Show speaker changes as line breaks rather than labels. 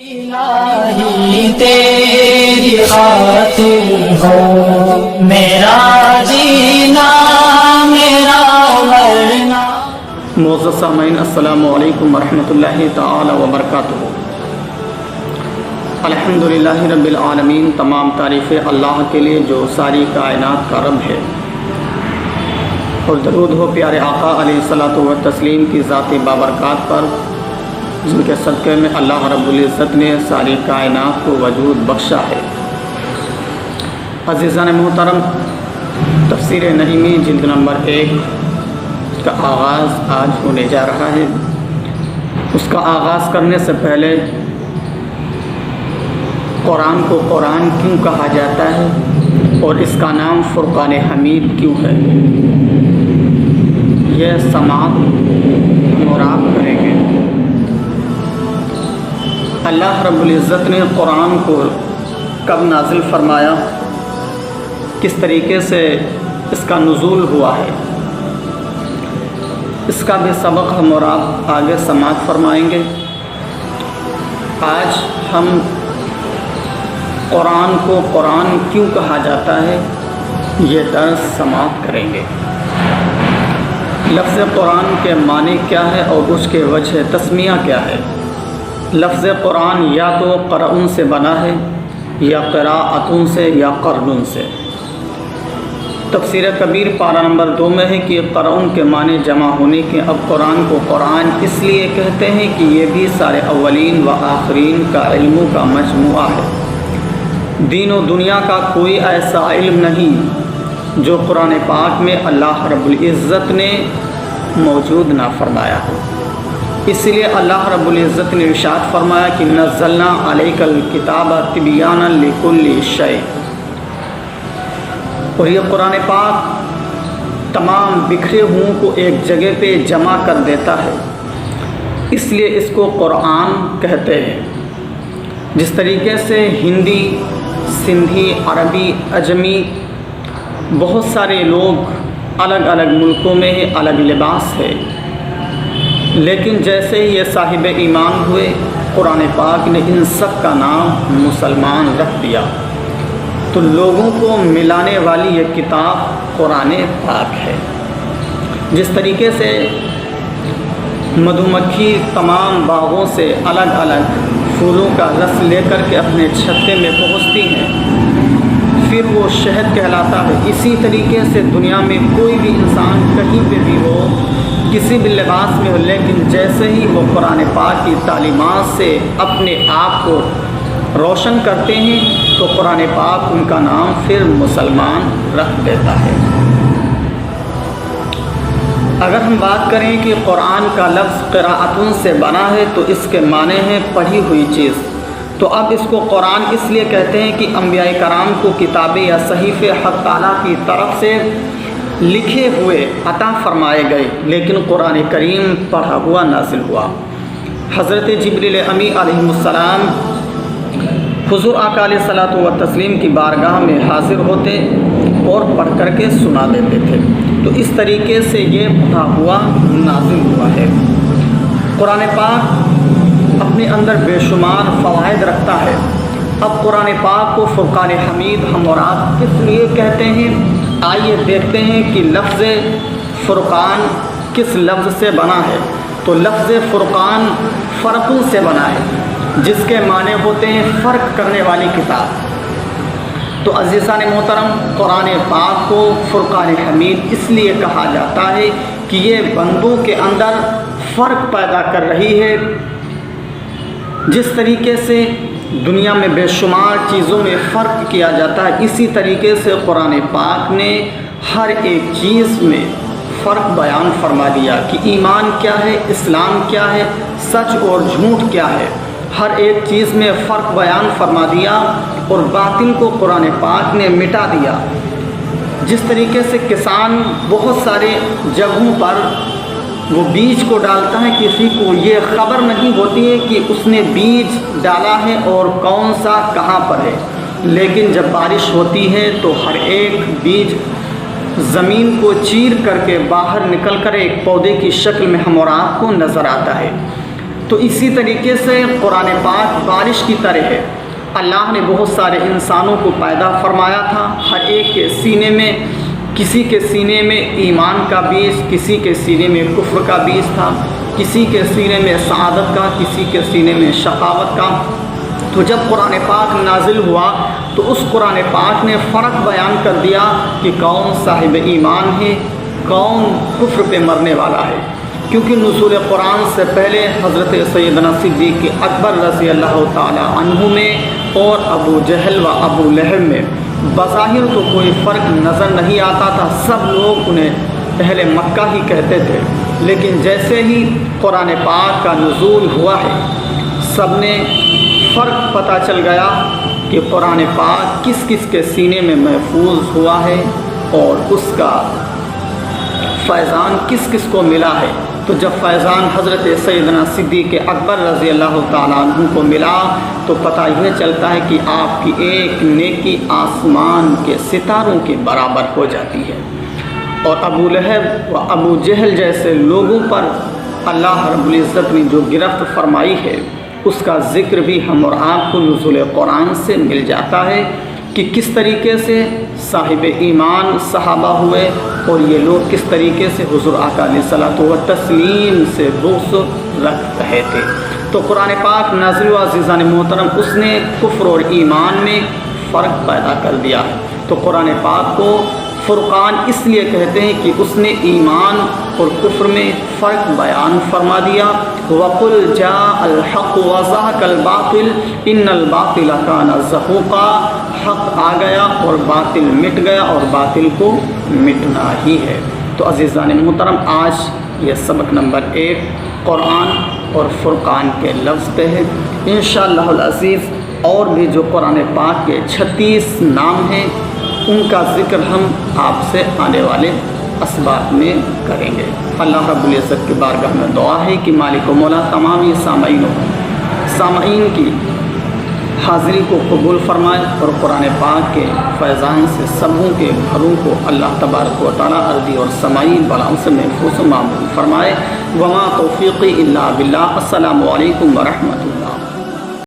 الہی تیری خاطر ہو میرا جینا میرا مرنا۔
معزز سامعین، السلام علیکم ورحمۃ اللہ تعالی وبرکاتہ۔ الحمدللہ رب العالمین، تمام تعریفیں اللہ کے لیے جو ساری کائنات کا رب ہے، اور درود ہو پیارے آقا علیہ الصلوۃ والتسلیم کی ذات بابرکات پر، جن کے صدقے میں اللہ رب العزت نے ساری کائنات کو وجود بخشا ہے۔ عزیزان محترم، تفسیر نعیمی جلد نمبر 1 کا آغاز آج ہونے جا رہا ہے۔ اس کا آغاز کرنے سے پہلے قرآن کو قرآن کیوں کہا جاتا ہے اور اس کا نام فرقان حمید کیوں ہے، یہ سماعت اور آپ کریں گے۔ اللہ رب العزت نے قرآن کو کب نازل فرمایا، کس طریقے سے اس کا نزول ہوا ہے، اس کا بھی سبق ہم اور آپ آگے سماعت فرمائیں گے۔ آج ہم قرآن کو قرآن کیوں کہا جاتا ہے یہ درس سماعت کریں گے۔ لفظ قرآن کے معنی کیا ہے اور اس کے وجہ تسمیہ کیا ہے۔ لفظ قرآن یا تو قرآن سے بنا ہے یا قراءتن سے یا قرن سے۔ تفسیر کبیر پارہ نمبر 2 میں ہے کہ قرآن کے معنی جمع ہونے کے، اب قرآن کو قرآن اس لیے کہتے ہیں کہ یہ بھی سارے اولین و آخرین کا علموں کا مجموعہ ہے۔ دین و دنیا کا کوئی ایسا علم نہیں جو قرآن پاک میں اللہ رب العزت نے موجود نہ فرمایا ہو۔ اس لیے اللہ رب العزت نے ارشاد فرمایا کہ نزلنا علیک الکتاب تبیانا لکل شیء، اور یہ قرآن پاک تمام بکھرے ہوں کو ایک جگہ پہ جمع کر دیتا ہے، اس لیے اس کو قرآن کہتے ہیں۔ جس طریقے سے ہندی، سندھی، عربی، اجمی بہت سارے لوگ الگ الگ ملکوں میں الگ لباس ہے، لیکن جیسے ہی یہ صاحب ایمان ہوئے، قرآن پاک نے ان سب کا نام مسلمان رکھ دیا۔ تو لوگوں کو ملانے والی یہ کتاب قرآن پاک ہے۔ جس طریقے سے مدھو مکھی تمام باغوں سے الگ الگ پھولوں کا رس لے کر کے اپنے چھتے میں پہنچتی ہیں، پھر وہ شہد کہلاتا ہے۔ اسی طریقے سے دنیا میں کوئی بھی انسان کہیں پہ بھی ہو، کسی بھی لباس میں ہو، لیکن جیسے ہی وہ قرآن پاک کی تعلیمات سے اپنے آپ کو روشن کرتے ہیں تو قرآن پاک ان کا نام پھر مسلمان رکھ دیتا ہے۔ اگر ہم بات کریں کہ قرآن کا لفظ قراءتن سے بنا ہے تو اس کے معنی ہے پڑھی ہوئی چیز، تو اب اس کو قرآن اس لیے کہتے ہیں کہ انبیاء کرام کو کتابیں یا صحیفے حق تعالیٰ کی طرف سے لکھے ہوئے عطا فرمائے گئے، لیکن قرآن کریم پڑھا ہوا نازل ہوا۔ حضرت جبریل امی علیہ السلام حضور آقا علیہ الصلوۃ والتسلیم کی بارگاہ میں حاضر ہوتے اور پڑھ کر کے سنا دیتے تھے، تو اس طریقے سے یہ پڑھا ہوا نازل ہوا ہے۔ قرآن پاک اپنے اندر بے شمار فوائد رکھتا ہے۔ اب قرآن پاک کو فرقان حمید ہم اور آپ کس لیے کہتے ہیں، آئیے دیکھتے ہیں کہ لفظ فرقان کس لفظ سے بنا ہے۔ تو لفظ فرقان فرقوں سے بنا ہے، جس کے معنی ہوتے ہیں فرق کرنے والی کتاب۔ تو عزیزان محترم، قرآن پاک کو فرقان حمید اس لیے کہا جاتا ہے کہ یہ بندوں کے اندر فرق پیدا کر رہی ہے۔ جس طریقے سے دنیا میں بے شمار چیزوں میں فرق کیا جاتا ہے، اسی طریقے سے قرآن پاک نے ہر ایک چیز میں فرق بیان فرما دیا کہ ایمان کیا ہے، اسلام کیا ہے، سچ اور جھوٹ کیا ہے۔ ہر ایک چیز میں فرق بیان فرما دیا اور باطل کو قرآن پاک نے مٹا دیا۔ جس طریقے سے کسان بہت سارے جگہوں پر وہ بیج کو ڈالتا ہے، کسی کو یہ خبر نہیں ہوتی ہے کہ اس نے بیج ڈالا ہے اور کون سا کہاں پر ہے، لیکن جب بارش ہوتی ہے تو ہر ایک بیج زمین کو چیر کر کے باہر نکل کر ایک پودے کی شکل میں ہم اور آپ کو نظر آتا ہے۔ تو اسی طریقے سے قرآن پاک بارش کی طرح ہے۔ اللہ نے بہت سارے انسانوں کو پیدا فرمایا تھا، ہر ایک کے سینے میں، کسی کے سینے میں ایمان کا بیج، کسی کے سینے میں کفر کا بیج تھا، کسی کے سینے میں سعادت کا، کسی کے سینے میں شقاوت کا۔ تو جب قرآن پاک نازل ہوا تو اس قرآن پاک نے فرق بیان کر دیا کہ کون صاحب ایمان ہے، کون کفر پہ مرنے والا ہے، کیونکہ نزول قرآن سے پہلے حضرت سیدنا صدیق اکبر رضی اللہ تعالی عنہ میں اور ابو جہل و ابو لہب میں بظاہر تو کوئی فرق نظر نہیں آتا تھا، سب لوگ انہیں اہل مکہ ہی کہتے تھے، لیکن جیسے ہی قرآن پاک کا نزول ہوا ہے سب نے فرق پتہ چل گیا کہ قرآن پاک کس کس کے سینے میں محفوظ ہوا ہے اور اس کا فیضان کس کس کو ملا ہے۔ تو جب فیضان حضرت سیدنا صدیق اکبر رضی اللہ تعالیٰ عنہ کو ملا تو پتہ یہ چلتا ہے کہ آپ کی ایک نیکی آسمان کے ستاروں کے برابر ہو جاتی ہے، اور ابو لہب و ابو جہل جیسے لوگوں پر اللہ رب العزت نے جو گرفت فرمائی ہے اس کا ذکر بھی ہم اور آپ کو نزول قرآن سے مل جاتا ہے کہ کس طریقے سے صاحب ایمان صحابہ ہوئے اور یہ لوگ کس طریقے سے حضور آقا علیہ الصلوۃ والتسلیم سے بغض رکھ رہے تھے۔ تو قرآن پاک نازل و عزیزان محترم اس نے کفر اور ایمان میں فرق پیدا کر دیا۔ تو قرآن پاک کو فرقان اس لیے کہتے ہیں کہ اس نے ایمان اور کفر میں فرق بیان فرما دیا۔ وَقُلْ جَاءَ الْحَقُّ وَزَهَقَ الْبَاطِلُ إِنَّ الْبَاطِلَ كَانَ زَهُوقًا، حق آ گیا اور باطل مٹ گیا اور باطل کو مٹنا ہی ہے۔ تو عزیزان محترم آج یہ سبق نمبر 1 قرآن اور فرقان کے لفظ پہ ہے۔ انشاءاللہ العزیز اور بھی جو قرآن پاک کے 36 نام ہیں ان کا ذکر ہم آپ سے آنے والے اسباق میں کریں گے۔ اللہ رب العزت کی بارگاہ میں دعا ہے کہ مالک و مولا تمامی سامعین کی حاضری کو قبول فرمائے اور قرآن پاک کے فیضان سے سبوں کے گھروں کو اللہ تبارک و تعالیٰ ارضی اور سمائی بلاؤں سے محفوظ و معمول فرمائے۔ وما توفیقی الا باللہ۔ السلام علیکم ورحمۃ اللہ۔